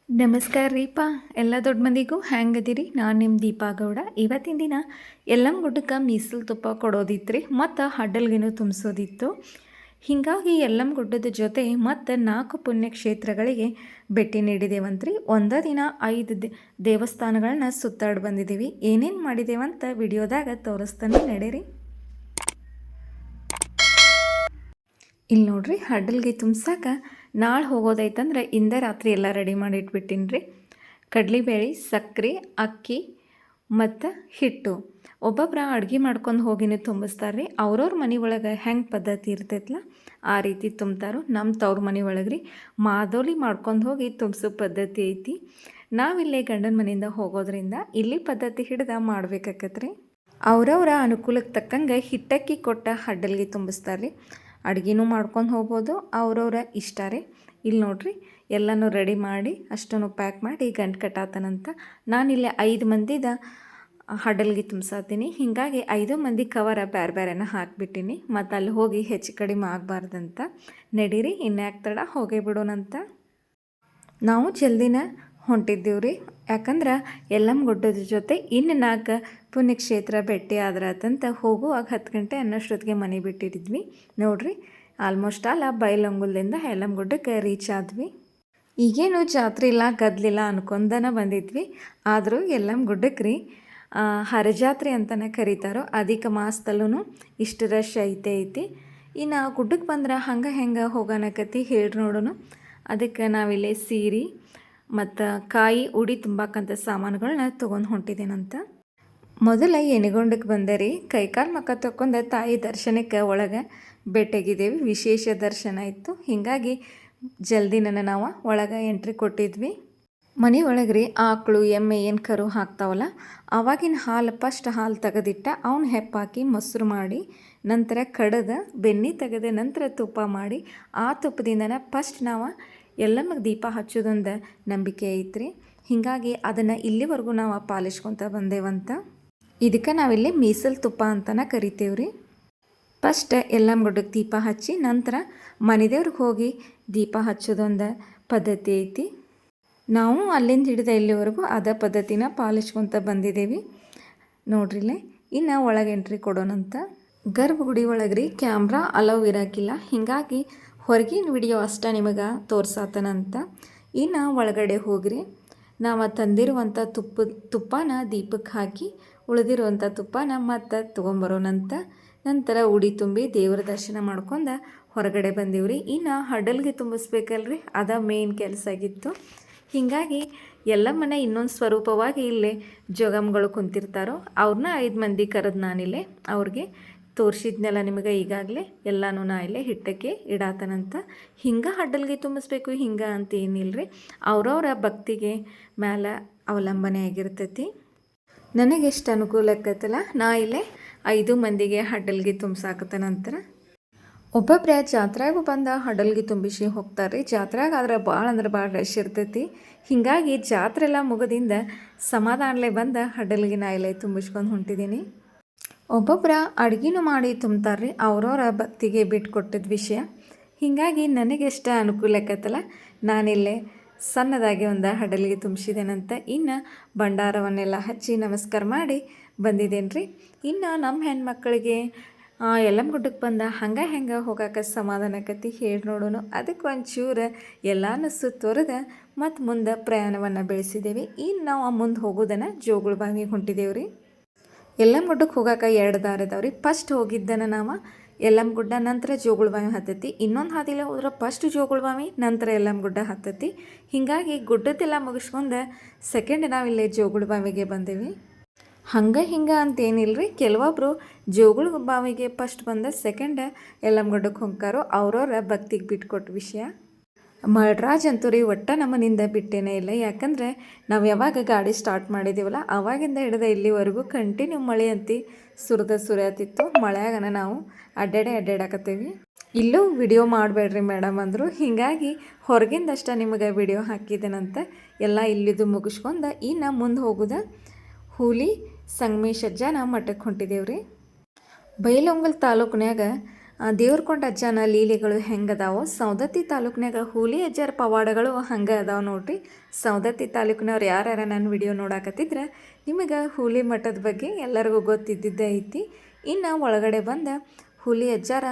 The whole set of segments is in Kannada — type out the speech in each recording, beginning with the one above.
ನಮಸ್ಕಾರ ರೀಪ ಎಲ್ಲ ದೊಡ್ಡ ಮಂದಿಗೂ ಹ್ಯಾಂಗದಿರಿ. ನಾನು ನಿಮ್ಮ ದೀಪಾ ಗೌಡ. ಇವತ್ತಿನ ದಿನ ಎಲ್ಲಮ್ಮ ಗುಡ್ಡಕ್ಕೆ ಮೀಸಲು ತುಪ್ಪ ಕೊಡೋದಿತ್ತು ರೀ, ಮತ್ತು ಹಡ್ಡಲ್ಗಿನೂ ತುಂಬಿಸೋದಿತ್ತು. ಹೀಗಾಗಿ ಎಲ್ಲಮ್ಮ ಗುಡ್ಡದ ಜೊತೆ ಮತ್ತು 4 ಪುಣ್ಯಕ್ಷೇತ್ರಗಳಿಗೆ ಭೇಟಿ ನೀಡಿದ್ದೇವಂತ್ರಿ. ಒಂದೇ ದಿನ 5 ದೇವಸ್ಥಾನಗಳನ್ನ ಸುತ್ತಾಡಿ ಬಂದಿದ್ದೀವಿ. ಏನೇನು ಮಾಡಿದ್ದೇವಂತ ವಿಡಿಯೋದಾಗ ತೋರಿಸ್ತಾನೆ ನಡೀರಿ. ಇಲ್ಲಿ ನೋಡ್ರಿ, ಹಡ್ಡಲ್ಗೆ ತುಂಬ್ಸಕ್ಕೆ ನಾಳೆ ಹೋಗೋದೈತಂದ್ರೆ ಇಂದೇ ರಾತ್ರಿ ಎಲ್ಲ ರೆಡಿ ಮಾಡಿ ಇಟ್ಬಿಟ್ಟಿನಿ ರೀ. ಕಡ್ಲಿಬೇಳೆ, ಸಕ್ಕರೆ, ಅಕ್ಕಿ ಮತ್ತು ಹಿಟ್ಟು. ಒಬ್ಬೊಬ್ಬರ ಅಡುಗೆ ಮಾಡ್ಕೊಂಡು ಹೋಗಿನೇ ತುಂಬಿಸ್ತಾರೆ ರೀ. ಅವ್ರವ್ರ ಮನೆ ಒಳಗೆ ಹೆಂಗೆ ಪದ್ಧತಿ ಇರ್ತೈತಲ್ಲ ಆ ರೀತಿ ತುಂಬ್ತಾರೋ. ನಮ್ಮ ತವ್ರ ಮನೆ ಒಳಗೆ ರೀ ಮಾದೋಲಿ ಮಾಡ್ಕೊಂಡು ಹೋಗಿ ತುಂಬಿಸೋ ಪದ್ಧತಿ ಐತಿ. ನಾವಿಲ್ಲೇ ಗಂಡನ ಮನೆಯಿಂದ ಹೋಗೋದ್ರಿಂದ ಇಲ್ಲಿ ಪದ್ಧತಿ ಹಿಡ್ದು ಮಾಡ್ಬೇಕಾಕತ್ರಿ. ಅವ್ರವ್ರ ಅನುಕೂಲಕ್ಕೆ ತಕ್ಕಂಗೆ ಹಿಟ್ಟಕ್ಕಿ ಕೊಟ್ಟ ಹಡ್ಡಲ್ಗೆ ತುಂಬಿಸ್ತಾರೆ ರೀ. ಅಡುಗೆನೂ ಮಾಡ್ಕೊಂಡು ಹೋಗ್ಬೋದು, ಅವ್ರವ್ರ ಇಷ್ಟ ರೀ. ಇಲ್ಲಿ ನೋಡ್ರಿ, ಎಲ್ಲನೂ ರೆಡಿ ಮಾಡಿ ಅಷ್ಟನ್ನು ಪ್ಯಾಕ್ ಮಾಡಿ ಗಂಟು ಕಟ್ಟಾತನಂತ. ನಾನಿಲ್ಲೇ 5 ಮಂದಿದ ಹಡ್ಡಲ್ಗೆ ತುಂಬಿಸಾತೀನಿ. ಹೀಗಾಗಿ 5 ಮಂದಿ ಕವರ ಬೇರೆ ಬೇರೆನ ಹಾಕಿಬಿಟ್ಟಿನಿ. ಮತ್ತು ಅಲ್ಲಿ ಹೋಗಿ ಹೆಚ್ಚು ಕಡಿಮೆ ಆಗಬಾರ್ದಂತ. ನಡೀರಿ, ಇನ್ಯಾಕೆ ತಡ, ಹೋಗೇ ಬಿಡೋಣಂತ. ನಾವು ಜಲ್ದಿನ ಹೊಂಟಿದ್ದೀವಿ ರೀ. ಯಾಕಂದ್ರೆ ಎಲ್ಲಮ್ಮ ಗುಡ್ಡದ ಜೊತೆ ಇನ್ನು 4 ಪುಣ್ಯಕ್ಷೇತ್ರ ಭೇಟಿ ಆದ್ರಾತಂತ ಹೋಗುವಾಗ 10 ಗಂಟೆ ಅನ್ನೋಷ್ಟೊತ್ತಿಗೆ ಮನೆ ಬಿಟ್ಟಿದ್ವಿ. ನೋಡ್ರಿ, ಆಲ್ಮೋಸ್ಟ್ ಅಲ್ಲ ಬೈಲಂಗುಲದಿಂದ ಎಲ್ಲಮ್ಮ ಗುಡ್ಡಕ್ಕೆ ರೀಚ್ ಆದ್ವಿ. ಈಗೇನು ಜಾತ್ರೆ ಇಲ್ಲ ಗದ್ಲಿಲ್ಲ ಅನ್ಕೊಂಡನ ಬಂದಿದ್ವಿ. ಆದರೂ ಎಲ್ಲಮ್ಮ ಗುಡ್ಡಕ್ಕೆ ರೀ ಹರಜಾತ್ರೆ ಅಂತಲೇ ಕರೀತಾರೋ. ಅಧಿಕ ಮಾಸದಲ್ಲೂ ಇಷ್ಟು ರಶ್ ಐತಿ. ಇನ್ನು ಗುಡ್ಡಕ್ಕೆ ಬಂದ್ರೆ ಹಂಗೆ ಹೆಂಗೆ ಹೋಗೋಣಕತಿ ಹೇಳ್ರಿ ನೋಡೋಣ. ಅದಕ್ಕೆ ನಾವಿಲ್ಲೇ ಸೀರೆ ಮತ್ತು ಕಾಯಿ ಉಡಿ ತುಂಬಕ್ಕಂಥ ಸಾಮಾನುಗಳನ್ನ ತೊಗೊಂಡು ಹೊಂಟಿದ್ದೇನಂತ. ಮೊದಲ ಎಣಿಗೊಂಡಕ್ಕೆ ಬಂದೆ ರೀ. ಕೈಕಾಲು ಮುಖ ತೊಗೊಂಡು ತಾಯಿ ದರ್ಶನಕ್ಕೆ ಒಳಗೆ ಭೇಟಿಯಾಗಿದ್ದೇವೆ. ವಿಶೇಷ ದರ್ಶನ ಇತ್ತು. ಹೀಗಾಗಿ ಜಲ್ದಿನ ನಾವು ಒಳಗೆ ಎಂಟ್ರಿ ಕೊಟ್ಟಿದ್ವಿ. ಮನೆ ಒಳಗೆ ರೀ ಆಕಳು ಎಮ್ಮೆ ಏನು ಕರು ಹಾಕ್ತಾವಲ್ಲ, ಆವಾಗಿನ ಹಾಲು ಫಸ್ಟ್ ಹಾಲು ತೆಗೆದಿಟ್ಟ ಅವನ್ನ ಹೆಪ್ಪಾಕಿ ಮೊಸರು ಮಾಡಿ ನಂತರ ಕಡದ ಬೆಣ್ಣೆ ತೆಗೆದ ನಂತರ ತುಪ್ಪ ಮಾಡಿ ಆ ತುಪ್ಪದಿಂದನೇ ಫಸ್ಟ್ ನಾವು ಎಲ್ಲಮ್ಮಗೆ ದೀಪ ಹಚ್ಚೋದೊಂದು ನಂಬಿಕೆ ಐತ್ರಿ. ಹೀಗಾಗಿ ಅದನ್ನು ಇಲ್ಲಿವರೆಗೂ ನಾವು ಪಾಲಿಸ್ಕೊತ ಬಂದೇವಂತ. ಇದಕ್ಕೆ ನಾವಿಲ್ಲಿ ಮೀಸಲು ತುಪ್ಪ ಅಂತಲೇ ಕರಿತೇವೆ ರೀ. ಫಸ್ಟ್ ಎಲ್ಲಮ್ಮ ಗುಡ್ಡಕ್ಕೆ ದೀಪ ಹಚ್ಚಿ ನಂತರ ಮನೆದೇವ್ರಿಗೆ ಹೋಗಿ ದೀಪ ಹಚ್ಚೋದೊಂದು ಪದ್ಧತಿ ಐತಿ. ನಾವು ಅಲ್ಲಿಂದ ಹಿಡಿದ ಇಲ್ಲಿವರೆಗೂ ಅದೇ ಪದ್ಧತಿನ ಪಾಲಿಸ್ಕೊತ ಬಂದಿದ್ದೇವೆ. ನೋಡ್ರಿಲ್ಲೇ ಇನ್ನು ಒಳಗೆ ಎಂಟ್ರಿ ಕೊಡೋಣಂತ. ಗರ್ಭಗುಡಿ ಒಳಗೆ ರೀ ಕ್ಯಾಮ್ರಾ ಅಲೌ ಇರೋಕ್ಕಿಲ್ಲ. ಹೀಗಾಗಿ ಹೊರಗಿನ ವಿಡಿಯೋ ಅಷ್ಟ ನಿಮಗೆ ತೋರ್ಸಾತನಂತ. ಇನ್ನು ಒಳಗಡೆ ಹೋಗ್ರಿ, ನಾವು ತಂದಿರುವಂಥ ತುಪ್ಪನ ದೀಪಕ್ಕೆ ಹಾಕಿ ಉಳಿದಿರುವಂಥ ತುಪ್ಪನ ಮತ್ತು ತೊಗೊಂಬರೋಣಂತ. ನಂತರ ಉಡಿ ತುಂಬಿ ದೇವರ ದರ್ಶನ ಮಾಡ್ಕೊಂಡು ಹೊರಗಡೆ ಬಂದೀವ್ರಿ. ಇನ್ನು ಹಡ್ಡಲ್ಗೆ ತುಂಬಿಸ್ಬೇಕಲ್ರಿ, ಅದ ಮೇನ್ ಕೆಲಸ ಆಗಿತ್ತು. ಹೀಗಾಗಿ ಎಲ್ಲ ಮನೆ ಇನ್ನೊಂದು ಸ್ವರೂಪವಾಗಿ ಇಲ್ಲೇ ಜೋಗಮ್ಗಳು ಕುಂತಿರ್ತಾರೋ ಅವ್ರನ್ನ 5 ಮಂದಿ ಕರೆದು ನಾನಿಲ್ಲೇ ಅವ್ರಿಗೆ ತೋರಿಸಿದ್ನೆಲ್ಲ ನಿಮಗೆ ಈಗಾಗಲೇ ಎಲ್ಲನೂ ನಾ ಇಲ್ಲೇ ಹಿಟ್ಟಕ್ಕೆ ಇಡಾತನಂತ. ಹಿಂಗೆ ಹಡ್ಡಲ್ಗೆ ತುಂಬಿಸ್ಬೇಕು ಹಿಂಗೆ ಅಂತ ಏನಿಲ್ಲರಿ, ಅವ್ರವ್ರ ಭಕ್ತಿಗೆ ಮೇಲೆ ಅವಲಂಬನೆ ಆಗಿರ್ತೈತಿ. ನನಗೆಷ್ಟು ಅನುಕೂಲ ಆಕತ್ತಲ್ಲ, ನಾ ಇಲ್ಲೇ 5 ಮಂದಿಗೆ ಹಡ್ಡಲ್ಗೆ ತುಂಬಿಸಾಕತ್ತ. ನಂತರ ಒಬ್ಬೊಬ್ಬರೇ ಜಾತ್ರೆಗೂ ಬಂದ ಹಡ್ಡಲ್ಗೆ ತುಂಬಿಸಿ ಹೋಗ್ತಾರೆ. ಜಾತ್ರೆಗಾದ್ರೆ ಭಾಳ ಅಂದ್ರೆ ಭಾಳ ರಶ್ ಇರ್ತೈತಿ. ಹೀಗಾಗಿ ಜಾತ್ರೆ ಎಲ್ಲ ಮುಗೋದಿಂದ ಸಮಾಧಾನಲೇ ಬಂದ ಹಡ್ಡಲ್ಗೆ ನಾ ಇಲ್ಲೇ ತುಂಬಿಸ್ಕೊಂಡು ಹೊಂಟಿದ್ದೀನಿ. ಒಬ್ಬೊಬ್ಬರ ಅಡುಗೆನೂ ಮಾಡಿ ತುಂಬ್ತಾರೆ, ಅವ್ರವ್ರ ಭಕ್ತಿಗೆ ಬಿಟ್ಟು ಕೊಟ್ಟಿದ್ದ ವಿಷಯ. ಹೀಗಾಗಿ ನನಗೆಷ್ಟು ಅನುಕೂಲ ಆಕತ್ತಲ್ಲ, ನಾನಿಲ್ಲೇ ಸಣ್ಣದಾಗಿ ಒಂದು ಹಡ್ಡಲ್ಗೆ ತುಂಬಿಸಿದ್ದೇನಂತ. ಇನ್ನು ಭಂಡಾರವನ್ನೆಲ್ಲ ಹಚ್ಚಿ ನಮಸ್ಕಾರ ಮಾಡಿ ಬಂದಿದ್ದೇನೆ ರೀ. ಇನ್ನು ನಮ್ಮ ಹೆಣ್ಮಕ್ಳಿಗೆ ಎಲ್ಲಮ್ಮ ಗುಡ್ಡಕ್ಕೆ ಬಂದ ಹಂಗೆ ಹೆಂಗೆ ಹೋಗೋಕೆ ಸಮಾಧಾನ ಆಕತಿ ಹೇಳಿ ನೋಡೋಣ. ಅದಕ್ಕೆ ಒಂಚೂರು ಎಲ್ಲನೂ ಸುತ್ತುವರೆದ ಮತ್ತು ಮುಂದೆ ಪ್ರಯಾಣವನ್ನು ಬೆಳೆಸಿದ್ದೇವೆ. ಇನ್ನು ನಾವು ಮುಂದೆ ಹೋಗೋದನ್ನು ಜೋಗುಳ ಬಾವಿಗೆ ಹೊಂಟಿದ್ದೇವೆ ರೀ. ಎಲ್ಲಮ್ಮ ಗುಡ್ಡಕ್ಕೆ ಹೋಗೋಕೆ 2 ದಾರಿ ಅದಾವೆ ರೀ. ಫಸ್ಟ್ ಹೋಗಿದ್ದನ ನಾವು ಎಲ್ಲಮ್ಮ ಗುಡ್ಡ, ನಂತರ ಜೋಗುಳ ಬಾವಿ ಹತ್ತತಿ. ಇನ್ನೊಂದು ಹಾದಿಲ್ಲ ಹೋದ್ರೆ ಫಸ್ಟ್ ಜೋಗುಳ ಬಾವಿ ನಂತರ ಎಲ್ಲಮ್ಮ ಗುಡ್ಡ ಹತ್ತತಿ. ಹೀಗಾಗಿ ಗುಡ್ಡದ್ದೆಲ್ಲ ಮುಗಿಸ್ಕೊಂಡು ಸೆಕೆಂಡ್ ನಾವಿಲ್ಲೇ ಜೋಗುಳ ಬಾವಿಗೆ ಬಂದೇವಿ. ಹಂಗೆ ಹಿಂಗೆ ಅಂತೇನಿಲ್ಲ ರೀ, ಕೆಲವೊಬ್ಬರು ಜೋಗುಳ ಬಾವಿಗೆ ಫಸ್ಟ್ ಬಂದ ಸೆಕೆಂಡ್ ಎಲ್ಲಮ್ಮ ಗುಡ್ಡಕ್ಕೆ ಹೊಂಕಾರೋ ಅವ್ರವ್ರ ಭಕ್ತಿಗೆ ಬಿಟ್ಕೊಟ್ಟ ವಿಷಯ. ಮಳ್ರಾಜ್ ಅಂತೂ ರೀ ಒಟ್ಟ ನಮ್ಮನಿಂದ ಬಿಟ್ಟೇನೇ ಇಲ್ಲ. ಯಾಕಂದರೆ ನಾವು ಯಾವಾಗ ಗಾಡಿ ಸ್ಟಾರ್ಟ್ ಮಾಡಿದ್ದೀವಲ್ಲ ಆವಾಗಿಂದ ಹಿಡಿದ ಇಲ್ಲಿವರೆಗೂ ಕಂಟಿನ್ಯೂ ಮಳೆ ಅಂತಿ ಸುರಿಯತ್ತಿತ್ತು. ಮಳೆಯಾಗನ ನಾವು ಅಡ್ಡಾಡಕತ್ತೀವಿ. ಇಲ್ಲೂ ವಿಡಿಯೋ ಮಾಡಬೇಡ್ರಿ ಮೇಡಮ್ ಅಂದರು. ಹೀಗಾಗಿ ಹೊರಗಿಂದಷ್ಟ ನಿಮಗೆ ವಿಡಿಯೋ ಹಾಕಿದ್ದೇನಂತ. ಎಲ್ಲ ಇಲ್ಲಿದು ಮುಗಿಸ್ಕೊಂಡು ಇನ್ನು ಮುಂದೆ ಹೋಗೋದು ಹುಲಿ ಸಂಗಮೇಶ್ವರ ಮಠಕ್ಕೆ ಹೊಂಟಿದ್ದೇವೆ ರೀ. ಬೈಲಹೊಂಗಲ ತಾಲೂಕಿನಾಗ ದೇವ್ರಕೊಂಡ ಅಜ್ಜನ ಲೀಲೆಗಳು ಹೆಂಗೆ ಅದಾವೋ ಸವದತ್ತಿ ತಾಲೂಕಿನಾಗ ಹುಲಿ ಅಜ್ಜರ ಪವಾಡಗಳು ಹಂಗೆ ಅದಾವೆ ನೋಡ್ರಿ. ಸವದತ್ತಿ ತಾಲೂಕಿನವ್ರು ಯಾರ್ಯಾರ ನನ್ನ ವಿಡಿಯೋ ನೋಡಾಕತ್ತಿದ್ರೆ ನಿಮಗೆ ಹುಲಿ ಮಠದ ಬಗ್ಗೆ ಎಲ್ಲರಿಗೂ ಗೊತ್ತಿದ್ದಿದ್ದೇ ಐತಿ. ಇನ್ನು ಒಳಗಡೆ ಬಂದ ಹುಲಿ ಅಜ್ಜಾರ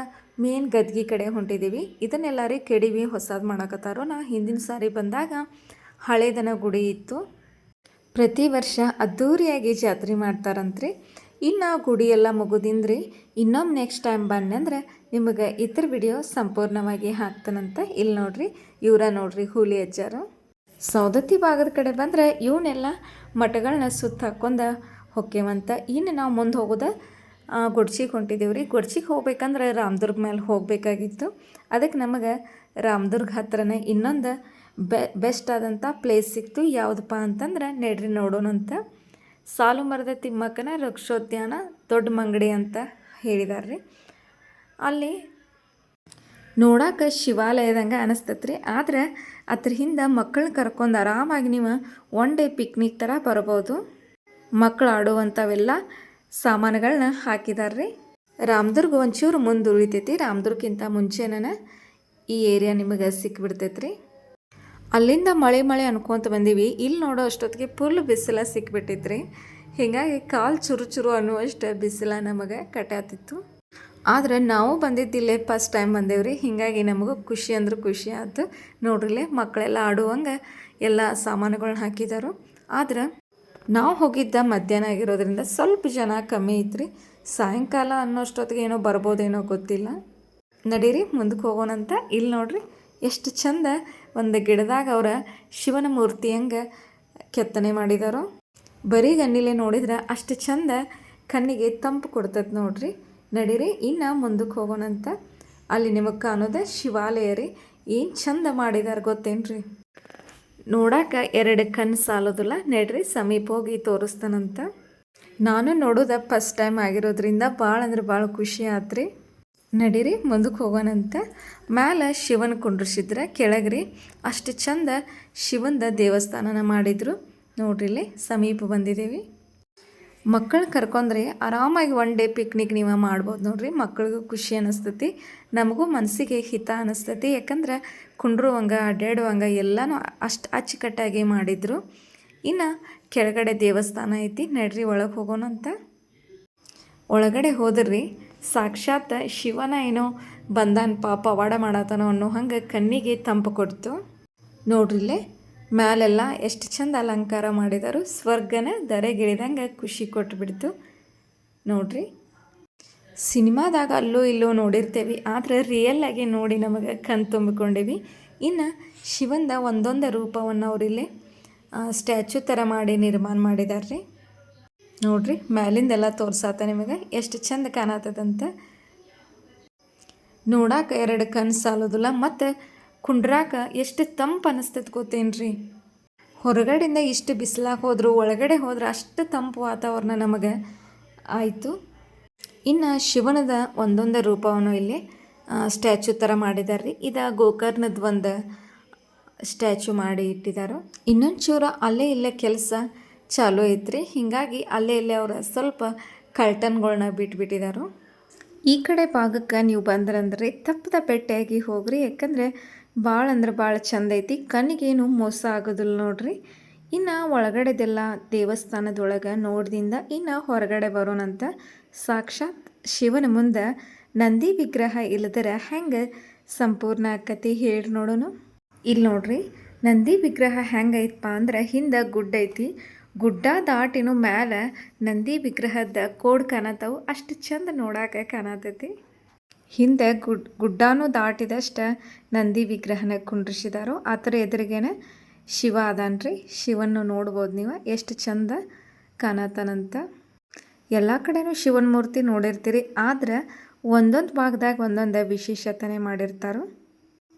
ಮೇನ್ ಗದ್ಗಿ ಕಡೆ ಹೊಂಟಿದ್ದೀವಿ. ಇದನ್ನೆಲ್ಲರೂ ಕೆಡಿವಿ ಹೊಸದು ಮಾಡಕತ್ತಾರೋ. ನಾ ಹಿಂದಿನ ಸಾರಿ ಬಂದಾಗ ಹಳೇದನ ಗುಡಿ ಇತ್ತು. ಪ್ರತಿ ವರ್ಷ ಅದ್ಧೂರಿಯಾಗಿ ಜಾತ್ರೆ ಮಾಡ್ತಾರಂತ್ರಿ. ಇನ್ನು ಗುಡಿ ಎಲ್ಲ ಮುಗಿದಿಂದ್ರಿ ಇನ್ನೊಮ್ಮೆ ನೆಕ್ಸ್ಟ್ ಟೈಮ್ ಬನ್ನಿ ಅಂದ್ರೆ ನಿಮಗೆ ಇದ್ರ ವಿಡಿಯೋ ಸಂಪೂರ್ಣವಾಗಿ ಹಾಕ್ತಾನಂತ. ಇಲ್ಲಿ ನೋಡ್ರಿ, ಇವರ ನೋಡ್ರಿ ಹುಲಿ ಅಜ್ಜಾರು. ಸವದತ್ತಿ ಭಾಗದ ಕಡೆ ಬಂದರೆ ಇವನ್ನೆಲ್ಲ ಮಠಗಳನ್ನ ಸುತ್ತ ಹಾಕ್ಕೊಂಡು ಹೊಕ್ಕೇವಂತ. ಇನ್ನು ನಾವು ಮುಂದೆ ಹೋಗೋದು ಗೊಡ್ಚಿಗೆ ಹೊಂಟಿದ್ದೀವಿ ರೀ. ಗೊಡ್ಚಿಗೆ ಹೋಗ್ಬೇಕಂದ್ರೆ ರಾಮದುರ್ಗ ಮೇಲೆ ಹೋಗಬೇಕಾಗಿತ್ತು. ಅದಕ್ಕೆ ನಮಗೆ ರಾಮದುರ್ಗ ಹತ್ರನೇ ಇನ್ನೊಂದು ಬೆಸ್ಟ್ ಆದಂಥ ಪ್ಲೇಸ್ ಸಿಕ್ತು. ಯಾವುದಪ್ಪ ಅಂತಂದ್ರೆ ನೆಡ್ರಿ ನೋಡೋಣಂತ. ಸಾಲು ಮರದ ತಿಮ್ಮಕ್ಕನ ವೃಕ್ಷೋದ್ಯಾನ ದೊಡ್ಡ ಮಂಗಡಿ ಅಂತ ಹೇಳಿದಾರೆ ರೀ. ಅಲ್ಲಿ ನೋಡೋಕೆ ಶಿವಾಲಯದಂಗೆ ಅನಿಸ್ತತ್ರಿ. ಆದರೆ ಅದ್ರ ಹಿಂದೆ ಮಕ್ಕಳನ್ನ ಕರ್ಕೊಂಡು ಆರಾಮಾಗಿ ನೀವು ಒನ್ ಡೇ ಪಿಕ್ನಿಕ್ ಥರ ಬರ್ಬೋದು. ಮಕ್ಕಳು ಆಡುವಂಥವೆಲ್ಲ ಸಾಮಾನುಗಳನ್ನ ಹಾಕಿದಾರೆ ರೀ. ರಾಮದುರ್ಗ ಒಂಚೂರು ಮುಂದೆ ಉಳಿತೈತಿ. ರಾಮದುರ್ಗಕ್ಕಿಂತ ಮುಂಚೆನೇ ಈ ಏರಿಯಾ ನಿಮಗೆ ಸಿಕ್ಬಿಡ್ತೈತೆ ರೀ. ಅಲ್ಲಿಂದ ಮಳೆ ಅನ್ಕೊತ ಬಂದೀವಿ. ಇಲ್ಲಿ ನೋಡೋ ಅಷ್ಟೊತ್ತಿಗೆ ಫುಲ್ ಬಿಸಿಲ ಸಿಕ್ಬಿಟ್ಟಿದ್ರಿ. ಹೀಗಾಗಿ ಕಾಲು ಚುರು ಅನ್ನುವಷ್ಟು ಬಿಸಿಲ ನಮಗೆ ಕಟ್ಟಾತಿತ್ತು. ಆದರೆ ನಾವು ಬಂದಿದ್ದಿಲ್ಲೇ ಫಸ್ಟ್ ಟೈಮ್ ಬಂದೇವ್ರಿ. ಹೀಗಾಗಿ ನಮಗೂ ಖುಷಿ ಅಂದ್ರೆ ಖುಷಿ ಆಯ್ತು. ನೋಡ್ರಿಲ್ಲೇ ಮಕ್ಕಳೆಲ್ಲ ಆಡುವಂಗೆ ಎಲ್ಲ ಸಾಮಾನುಗಳನ್ನ ಹಾಕಿದಾರು. ಆದ್ರೆ ನಾವು ಹೋಗಿದ್ದ ಮಧ್ಯಾಹ್ನ ಆಗಿರೋದ್ರಿಂದ ಸ್ವಲ್ಪ ಜನ ಕಮ್ಮಿ ಐತ್ರಿ. ಸಾಯಂಕಾಲ ಅನ್ನೋಷ್ಟೊತ್ತಿಗೆ ಏನೋ ಬರ್ಬೋದೇನೋ ಗೊತ್ತಿಲ್ಲ. ನಡೀರಿ ಮುಂದಕ್ಕೆ ಹೋಗೋಣಂತ. ಇಲ್ಲಿ ನೋಡ್ರಿ ಎಷ್ಟು ಚಂದ ಒಂದು ಗಿಡದಾಗ ಅವರ ಶಿವನ ಮೂರ್ತಿ ಹಂಗೆ ಕೆತ್ತನೆ ಮಾಡಿದಾರೋ. ಬರೀ ಗಣ್ಣಿಲೆ ನೋಡಿದ್ರೆ ಅಷ್ಟು ಚಂದ ಕಣ್ಣಿಗೆ ತಂಪು ಕೊಡ್ತದೆ ನೋಡ್ರಿ. ನಡೀರಿ ಇನ್ನು ಮುಂದಕ್ಕೆ ಹೋಗೋಣಂತ. ಅಲ್ಲಿ ನಿಮಗೆ ಕಾಣೋದು ಶಿವಾಲಯ ರೀ. ಏನು ಚಂದ ಮಾಡಿದಾರೆ ಗೊತ್ತೇನ್ರಿ. ನೋಡಾಕ ಎರಡು ಕಣ್ಣು ಸಾಲೋದಿಲ್ಲ. ನಡ್ರಿ ಸಮೀಪ ಹೋಗಿ ತೋರಿಸ್ತಾನಂತ. ನಾನು ನೋಡೋದು ಫಸ್ಟ್ ಟೈಮ್ ಆಗಿರೋದ್ರಿಂದ ಭಾಳ ಅಂದ್ರೆ ಭಾಳ ಖುಷಿ ಆತ್ರಿ. ನಡೀರಿ ಮುಂದಕ್ಕೆ ಹೋಗೋಣಂತ. ಮ್ಯಾಲೆ ಶಿವನ ಕುಂಡ್ರಿಸಿದ್ರೆ ಕೆಳಗ್ರಿ ಅಷ್ಟು ಚಂದ ಶಿವಂದ ದೇವಸ್ಥಾನನ ಮಾಡಿದರು ನೋಡ್ರಿಲ್ಲೇ ಸಮೀಪ ಬಂದಿದ್ದೀವಿ. ಮಕ್ಕಳು ಕರ್ಕೊಂಡ್ರೆ ಆರಾಮಾಗಿ ಒನ್ ಡೇ ಪಿಕ್ನಿಕ್ ನೀವು ಮಾಡ್ಬೋದು ನೋಡ್ರಿ. ಮಕ್ಕಳಿಗೂ ಖುಷಿ ಅನ್ನಿಸ್ತೈತಿ, ನಮಗೂ ಮನಸ್ಸಿಗೆ ಹಿತ ಅನ್ನಿಸ್ತೈತಿ. ಯಾಕಂದ್ರೆ ಕುಂಡ್ರುವಂಗೆ ಅಡ್ಡಾಡುವಂಗೆ ಎಲ್ಲನೂ ಅಷ್ಟು ಅಚ್ಚುಕಟ್ಟಾಗಿ ಮಾಡಿದರು. ಇನ್ನು ಕೆಳಗಡೆ ದೇವಸ್ಥಾನ ಐತಿ. ನಡ್ರಿ ಒಳಗೆ ಹೋಗೋಣಂತ. ಒಳಗಡೆ ಹೋದ್ರಿ ಸಾಕ್ಷಾತ್ ಶಿವನ ಏನೋ ಬಂದಾನ ಪವಾಡ ಮಾಡತಾನೋ ಅನ್ನೋ ಹಂಗೆ ಕಣ್ಣಿಗೆ ತಂಪು ಕೊಡ್ತು ನೋಡ್ರಿಲ್ಲೇ. ಮ್ಯಾಲೆಲ್ಲ ಎಷ್ಟು ಚಂದ ಅಲಂಕಾರ ಮಾಡಿದರು. ಸ್ವರ್ಗನ ಧರೆಗಿಳಿದಂಗೆ ಖುಷಿ ಕೊಟ್ಬಿಡ್ತು ನೋಡ್ರಿ. ಸಿನಿಮಾದಾಗ ಅಲ್ಲೂ ಇಲ್ಲೂ ನೋಡಿರ್ತೇವೆ, ಆದರೆ ರಿಯಲ್ಲಾಗಿ ನೋಡಿ ನಮಗೆ ಕಣ್ ತುಂಬಿಕೊಂಡಿವಿ. ಇನ್ನು ಶಿವಂದ ಒಂದೊಂದು ರೂಪವನ್ನು ಅವರಿಲ್ಲೇ ಸ್ಟ್ಯಾಚ್ಯೂ ಥರ ಮಾಡಿ ನಿರ್ಮಾಣ ಮಾಡಿದ್ದಾರೆ ರೀ. ನೋಡ್ರಿ ಮ್ಯಾಲಿಂದೆಲ್ಲ ತೋರ್ಸಾತ ನಿಮಗೆ ಎಷ್ಟು ಚಂದ ಕಾಣತ್ತದಂತ. ನೋಡಾಕ ಎರಡು ಕಣ್ಣು ಸಾಲೋದಿಲ್ಲ. ಮತ್ತು ಕುಂಡ್ರಾಕ ಎಷ್ಟು ತಂಪು ಅನ್ನಿಸ್ತೈತೆ ಗೊತ್ತೇನ್ರಿ. ಹೊರಗಡೆಯಿಂದ ಇಷ್ಟು ಬಿಸಿಲಾಗ ಹೋದ್ರು ಒಳಗಡೆ ಹೋದ್ರೆ ಅಷ್ಟು ತಂಪು ವಾತಾವರಣ ನಮಗೆ ಆಯಿತು. ಇನ್ನು ಶಿವನದ ಒಂದೊಂದು ರೂಪವನ್ನು ಇಲ್ಲಿ ಸ್ಟ್ಯಾಚ್ಯೂ ಥರ ಮಾಡಿದ್ದಾರೆ ರೀ. ಇದು ಗೋಕರ್ಣದ ಒಂದು ಸ್ಟ್ಯಾಚ್ಯೂ ಮಾಡಿ ಇಟ್ಟಿದ್ದಾರೆ. ಇನ್ನೊಂದು ಚೂರ ಅಲ್ಲೇ ಇಲ್ಲೇ ಕೆಲಸ ಚಾಲೂ ಐತ್ರಿ. ಹೀಗಾಗಿ ಅಲ್ಲೇ ಇಲ್ಲೇ ಅವ್ರು ಸ್ವಲ್ಪ ಕರ್ಟನ್ಗಳನ್ನ ಬಿಟ್ಬಿಟ್ಟಿದ್ದಾರೆ. ಈ ಕಡೆ ಭಾಗಕ್ಕೆ ನೀವು ಬಂದ್ರಂದ್ರೆ ತಪ್ಪದ ಪೆಟ್ಟೆಯಾಗಿ ಹೋಗ್ರಿ. ಯಾಕಂದರೆ ಭಾಳ ಅಂದ್ರೆ ಭಾಳ ಚಂದ ಐತಿ. ಕಣ್ಣಿಗೇನು ಮೋಸ ಆಗೋದಿಲ್ಲ ನೋಡ್ರಿ. ಇನ್ನು ಒಳಗಡೆದೆಲ್ಲ ದೇವಸ್ಥಾನದೊಳಗೆ ನೋಡ್ದಿಂದ ಇನ್ನು ಹೊರಗಡೆ ಬರೋಣಂತ. ಸಾಕ್ಷಾತ್ ಶಿವನ ಮುಂದೆ ನಂದಿ ವಿಗ್ರಹ ಇಲ್ಲದ್ರೆ ಹೆಂಗೆ ಸಂಪೂರ್ಣ ಆಕತಿ ಹೇಳಿ ನೋಡೋಣ. ಇಲ್ಲಿ ನೋಡ್ರಿ ನಂದಿ ವಿಗ್ರಹ ಹೆಂಗೈತಪ್ಪ ಅಂದ್ರೆ ಹಿಂದೆ ಗುಡ್ಡ ಐತಿ. ಗುಡ್ಡ ದಾಟಿನೂ ಮ್ಯಾಲೆ ನಂದಿ ವಿಗ್ರಹದ ಕೋಡ್ ಕಾಣತ್ತವು. ಅಷ್ಟು ಚಂದ ನೋಡಾಕ ಕಾಣತೈತಿ. ಹಿಂದೆ ಗುಡ್ಡನೂ ದಾಟಿದಷ್ಟು ನಂದಿ ವಿಗ್ರಹನ ಕುಂಡ್ರಿಸಿದಾರೋ. ಆ ಥರ ಎದುರಿಗೇನೆ ಶಿವ ಅದಾನ್ರಿ. ಶಿವನ್ನು ನೋಡ್ಬೋದು ನೀವು ಎಷ್ಟು ಚಂದ ಕಾಣತಾನಂತ. ಎಲ್ಲ ಕಡೆನೂ ಶಿವನ ಮೂರ್ತಿ ನೋಡಿರ್ತೀರಿ, ಆದರೆ ಒಂದೊಂದು ಭಾಗದಾಗ ಒಂದೊಂದು ವಿಶೇಷತೆ ಮಾಡಿರ್ತಾರೋ.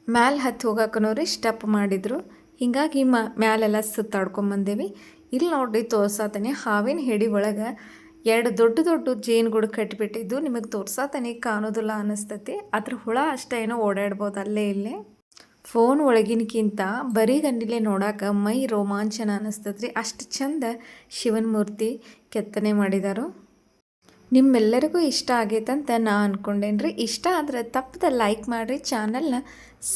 ಮ್ಯಾಲೆ ಹತ್ತಿ ಹೋಗಕ್ಕನೋರಿ ಸ್ಟೆಪ್ ಮಾಡಿದರು. ಹೀಗಾಗಿ ಮ್ಯಾಲೆಲ್ಲ ಸುತ್ತಾಡ್ಕೊಂಬಂದೇವಿ. ಇಲ್ಲಿ ನೋಡ್ರಿ ತೋರ್ಸಾತಾನೆ ಹಾವಿನ ಹೆಡಿ ಒಳಗೆ ಎರಡು ದೊಡ್ಡ ದೊಡ್ಡ ಜೇನುಗೂಡು ಕಟ್ಟಿಬಿಟ್ಟಿದ್ದು ನಿಮಗೆ ತೋರ್ಸಾತಾನೆ ಕಾಣೋದಿಲ್ಲ ಅನ್ನಿಸ್ತತಿ. ಅದ್ರ ಹುಳ ಅಷ್ಟೇ ಏನೋ ಓಡಾಡ್ಬೋದು ಅಲ್ಲೇ ಇಲ್ಲೇ. ಫೋನ್ ಒಳಗಿನಕ್ಕಿಂತ ಬರೀ ಗಂಡಿಲೆ ನೋಡೋಕೆ ಮೈ ರೋಮಾಂಚನ ಅನ್ನಿಸ್ತದ್ರಿ. ಅಷ್ಟು ಚಂದ ಶಿವನ ಮೂರ್ತಿ ಕೆತ್ತನೆ ಮಾಡಿದಾರೋ. ನಿಮ್ಮೆಲ್ಲರಿಗೂ ಇಷ್ಟ ಆಗೈತಂತ ನಾ ಅಂದ್ಕೊಂಡೇನ್ರಿ. ಇಷ್ಟ ಆದರೆ ತಪ್ಪದ ಲೈಕ್ ಮಾಡಿರಿ, ಚಾನಲ್ನ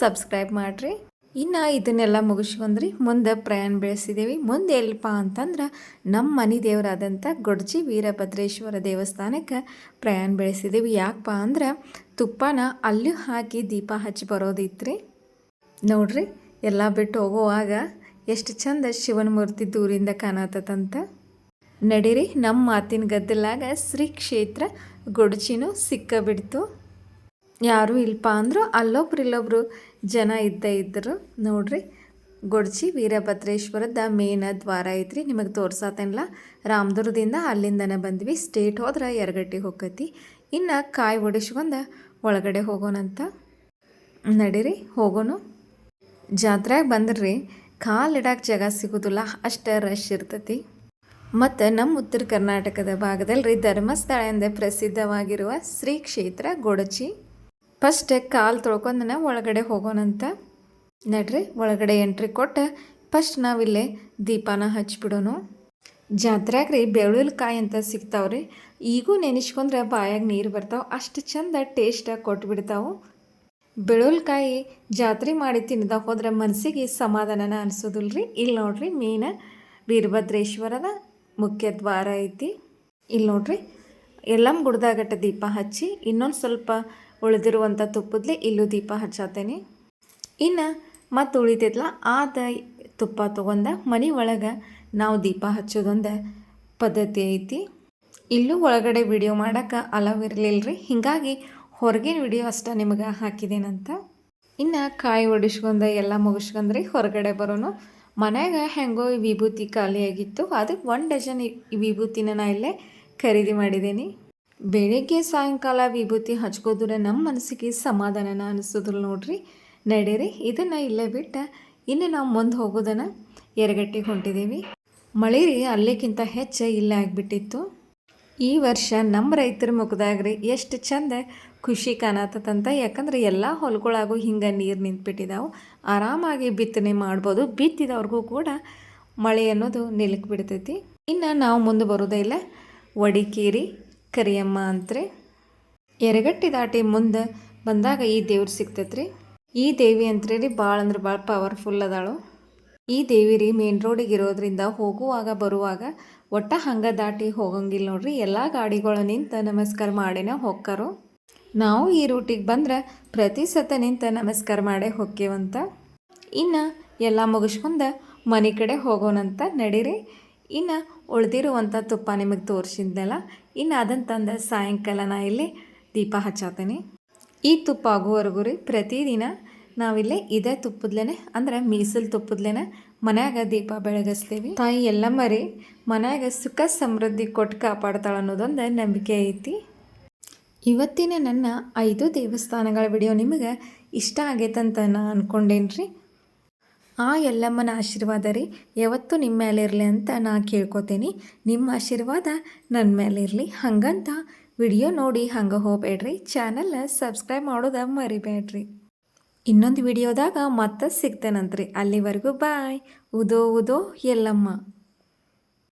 ಸಬ್ಸ್ಕ್ರೈಬ್ ಮಾಡಿರಿ. ಇನ್ನು ಇದನ್ನೆಲ್ಲ ಮುಗಿಸ್ಕೊಂಡ್ರಿ ಮುಂದೆ ಪ್ರಯಾಣ ಬೆಳೆಸಿದ್ದೀವಿ. ಮುಂದೆ ಎಲ್ಲಿಪ್ಪ ಅಂತಂದ್ರೆ ನಮ್ಮ ಮನೆ ದೇವರಾದಂಥ ಗೊಡ್ಜಿ ವೀರಭದ್ರೇಶ್ವರ ದೇವಸ್ಥಾನಕ್ಕೆ ಪ್ರಯಾಣ ಬೆಳೆಸಿದ್ದೀವಿ. ಯಾಕಪ್ಪ ಅಂದ್ರೆ ತುಪ್ಪನ ಅಲ್ಲೂ ಹಾಕಿ ದೀಪ ಹಚ್ಚಿ ಬರೋದಿತ್ರಿ. ನೋಡ್ರಿ ಎಲ್ಲ ಬಿಟ್ಟು ಹೋಗುವಾಗ ಎಷ್ಟು ಚಂದ ಶಿವನ ಮೂರ್ತಿ ದೂರಿಂದ ಕಾಣತ್ತಂತ. ನಡೀರಿ, ನಮ್ಮ ಮಾತಿನ ಗದ್ದಲಾಗ ಶ್ರೀ ಕ್ಷೇತ್ರ ಗೊಡ್ಜಿನೂ ಸಿಕ್ಕಬಿಡ್ತು. ಯಾರೂ ಇಲ್ಪ ಅಂದರು ಇಲ್ಲೊಬ್ರು ಜನ ಇದ್ದರು. ನೋಡ್ರಿ, ಗೊಡ್ಜಿ ವೀರಭದ್ರೇಶ್ವರದ ಮೇನ ದ್ವಾರ ಐತ್ರಿ. ನಿಮಗೆ ತೋರ್ಸಾತೇನಲ್ಲ, ರಾಮದುರ್ಗದಿಂದ ಅಲ್ಲಿಂದನೇ ಬಂದ್ವಿ. ಸ್ಟೇಟ್ ಹೋದ್ರೆ ಯರಗಟ್ಟಿ ಹೋಗತಿ. ಇನ್ನು ಕಾಯಿ ಒಡಿಸ್ಕೊಂಡು ಒಳಗಡೆ ಹೋಗೋಣಂತ. ನಡೀರಿ ಹೋಗೋಣ. ಜಾತ್ರೆಗೆ ಬಂದ್ರಿ ಕಾಲಿಡಕ್ಕೆ ಜಾಗ ಸಿಗೋದಿಲ್ಲ, ಅಷ್ಟು ರಶ್ ಇರ್ತೈತಿ. ಮತ್ತು ನಮ್ಮ ಉತ್ತರ ಕರ್ನಾಟಕದ ಭಾಗದಲ್ಲಿ ಧರ್ಮಸ್ಥಳ ಎಂದೇ ಪ್ರಸಿದ್ಧವಾಗಿರುವ ಶ್ರೀ ಕ್ಷೇತ್ರ ಗೊಡಚಿ. ಫಸ್ಟ್ ಕಾಲು ತೊಳ್ಕೊಂಡನ ಒಳಗಡೆ ಹೋಗೋಣಂತ. ನಡ್ರಿ ಒಳಗಡೆ ಎಂಟ್ರಿ ಕೊಟ್ಟು ಫಸ್ಟ್ ನಾವಿಲ್ಲೇ ದೀಪಾನ ಹಚ್ಬಿಡೋಣ. ಜಾತ್ರೆಗೆ ರೀ ಬೆಳ್ಳುಳ್ಳಿಕಾಯಿ ಅಂತ ಸಿಗ್ತಾವ್ರಿ. ಈಗೂ ನೆನೆಸ್ಕೊಂಡ್ರೆ ಬಾಯಾಗ ನೀರು ಬರ್ತಾವೆ, ಅಷ್ಟು ಚಂದ ಟೇಸ್ಟಾಗಿ ಕೊಟ್ಬಿಡ್ತಾವೆ. ಬೆಳ್ಳುಳ್ಳಿಕಾಯಿ ಜಾತ್ರೆ ಮಾಡಿ ತಿನ್ನದ ಹೋದ್ರೆ ಮನಸ್ಸಿಗೆ ಸಮಾಧಾನನ ಅನಿಸೋದಿಲ್ಲ ರೀ. ಇಲ್ಲಿ ನೋಡ್ರಿ ಮೇನ ವೀರಭದ್ರೇಶ್ವರದ ಮುಖ್ಯ ದ್ವಾರ ಐತಿ. ಇಲ್ಲಿ ನೋಡ್ರಿ ಎಲ್ಲಮ್ಮ ಗುಡ್ದಾಗಟ್ಟ ದೀಪ ಹಚ್ಚಿ ಇನ್ನೊಂದು ಸ್ವಲ್ಪ ಉಳಿದಿರುವಂಥ ತುಪ್ಪದ್ಲಿ ಇಲ್ಲೂ ದೀಪ ಹಚ್ಚಾತೇನೆ. ಇನ್ನು ಮತ್ತು ಉಳಿತೈತಲ್ಲ ಆದ ತುಪ್ಪ ತೊಗೊಂಡ ಮನೆ ಒಳಗೆ ನಾವು ದೀಪ ಹಚ್ಚೋದೊಂದು ಪದ್ಧತಿ ಐತಿ. ಇಲ್ಲೂ ಒಳಗಡೆ ವಿಡಿಯೋ ಮಾಡೋಕೆ ಅಲವ್ ಇರಲಿಲ್ಲ ರೀ, ಹೀಗಾಗಿ ಹೊರಗಿನ ವಿಡಿಯೋ ಅಷ್ಟ ನಿಮಗೆ ಹಾಕಿದೇನಂತ. ಇನ್ನು ಕಾಯಿ ಒಡಿಸ್ಕೊಂಡು ಎಲ್ಲ ಮುಗಿಸ್ಕೊಂಡ್ರಿ ಹೊರಗಡೆ ಬರೋನು. ಮನ್ಯಾಗ ಹೆಂಗೋ ವಿಭೂತಿ ಖಾಲಿಯಾಗಿತ್ತು, ಅದಕ್ಕೆ 1 ಡಜನ್ ವಿಭೂತಿನ ನಾ ಇಲ್ಲೇ ಖರೀದಿ ಮಾಡಿದ್ದೀನಿ. ಬೆಳಿಗ್ಗೆ ಸಾಯಂಕಾಲ ವಿಭೂತಿ ಹಚ್ಕೋದ್ರೆ ನಮ್ಮ ಮನಸ್ಸಿಗೆ ಸಮಾಧಾನನ ಅನಿಸೋದಿಲ್ಲ ನೋಡ್ರಿ. ನಡೀರಿ ಇದನ್ನು ಇಲ್ಲೇ ಬಿಟ್ಟು ಇನ್ನು ನಾವು ಮುಂದೆ ಹೋಗೋದನ್ನು ಯರಗಟ್ಟಿಗೆ ಹೊಂಟಿದ್ದೀವಿ. ಮಳೆ ರೀ ಅಲ್ಲಿಗಿಂತ ಹೆಚ್ಚು ಇಲ್ಲೇ ಆಗಿಬಿಟ್ಟಿತ್ತು. ಈ ವರ್ಷ ನಮ್ಮ ರೈತರ ಮುಖದಾಗ್ರಿ ಎಷ್ಟು ಚಂದ ಖುಷಿ ಕಾಣತ್ತಂತ. ಯಾಕಂದ್ರೆ ಎಲ್ಲ ಹೊಲಗಳಾಗೂ ಹಿಂಗೆ ನೀರು ನಿಂತ್ಬಿಟ್ಟಿದ್ದಾವೆ, ಆರಾಮಾಗಿ ಬಿತ್ತನೆ ಮಾಡ್ಬೋದು. ಬಿತ್ತಿದವ್ರಿಗೂ ಕೂಡ ಮಳೆ ಅನ್ನೋದು ನಿಲುಕ್ ಬಿಡ್ತೈತಿ. ಇನ್ನು ನಾವು ಮುಂದೆ ಬರೋದೇ ಇಲ್ಲ, ವಡಿಕೇರಿ ಕರಿಯಮ್ಮ ಅಂತ್ರಿ. ಯರಗಟ್ಟಿ ದಾಟಿ ಮುಂದೆ ಬಂದಾಗ ಈ ದೇವ್ರು ಸಿಗ್ತೈತ್ರಿ. ಈ ದೇವಿ ಅಂತ್ರಿ ರೀ ಭಾಳ ಅಂದ್ರೆ ಭಾಳ ಪವರ್ಫುಲ್ ಅದಾಳು. ಈ ದೇವಿ ರೀ ಮೇನ್ ರೋಡಿಗೆ ಇರೋದ್ರಿಂದ ಹೋಗುವಾಗ ಬರುವಾಗ ಒಟ್ಟ ಹಂಗೆ ದಾಟಿ ಹೋಗಂಗಿಲ್ಲ ನೋಡ್ರಿ. ಎಲ್ಲ ಗಾಡಿಗಳು ನಿಂತು ನಮಸ್ಕಾರ ಮಾಡಿನ ಹೋಗ್ತಾರೋ. ನಾವು ಈ ರೂಟಿಗೆ ಬಂದ್ರೆ ಪ್ರತಿ ಸತ ನಿಂತು ನಮಸ್ಕಾರ ಮಾಡೇ ಹೋಗ್ಯವಂತ. ಇನ್ನು ಎಲ್ಲ ಮುಗಿಸ್ಕೊಂಡು ಮನೆ ಕಡೆ ಹೋಗೋಣಂತ. ನಡೀರಿ ಇನ್ನು ಉಳಿದಿರುವಂಥ ತುಪ್ಪ ನಿಮಗೆ ತೋರಿಸಿದ್ನಲ್ಲ, ಇನ್ನು ಅದನ್ನು ತಂದು ಸಾಯಂಕಾಲ ನಾ ಇಲ್ಲಿ ದೀಪ ಹಚ್ಚಾತೇನೆ. ಈ ತುಪ್ಪ ಆಗುವವರೆಗೂ ರೀ ಪ್ರತಿದಿನ ನಾವಿಲ್ಲೇ ಇದೇ ತುಪ್ಪದ್ಲೇ ಅಂದ್ರೆ ಮೀಸಲು ತುಪ್ಪದ್ಲೇ ಮನ್ಯಾಗ ದೀಪ ಬೆಳಗಿಸ್ತೀವಿ. ತಾಯಿ ಎಲ್ಲಮ್ಮ ರೀ ಮನ್ಯಾಗ ಸುಖ ಸಮೃದ್ಧಿ ಕೊಟ್ಟು ಕಾಪಾಡ್ತಾಳೆ ಅನ್ನೋದೊಂದು ನಂಬಿಕೆ ಐತಿ. ಇವತ್ತಿನ ನನ್ನ 5 ದೇವಸ್ಥಾನಗಳ ವಿಡಿಯೋ ನಿಮಗೆ ಇಷ್ಟ ಆಗೈತಂತ ನಾನು ಅಂದ್ಕೊಂಡೇನ್ರಿ. ಆ ಎಲ್ಲಮ್ಮನ ಆಶೀರ್ವಾದ ರೀ ಯಾವತ್ತೂ ನಿಮ್ಮ ಮೇಲೆ ಇರಲಿ ಅಂತ ನಾ ಕೇಳ್ಕೊತೀನಿ. ನಿಮ್ಮ ಆಶೀರ್ವಾದ ನನ್ನ ಮೇಲೆ ಇರಲಿ. ಹಂಗಂತ ವಿಡಿಯೋ ನೋಡಿ ಹಂಗೆ ಹೋಗಬೇಡ್ರಿ, ಚಾನಲ್ನ ಸಬ್ಸ್ಕ್ರೈಬ್ ಮಾಡೋದು ಮರಿಬೇಡ್ರಿ. ಇನ್ನೊಂದು ವಿಡಿಯೋದಾಗ ಮತ್ತೆ ಸಿಗ್ತೇನಂತ್ರಿ. ಅಲ್ಲಿವರೆಗೂ ಬಾಯ್. ಉದೋ ಉದೋ ಎಲ್ಲಮ್ಮ.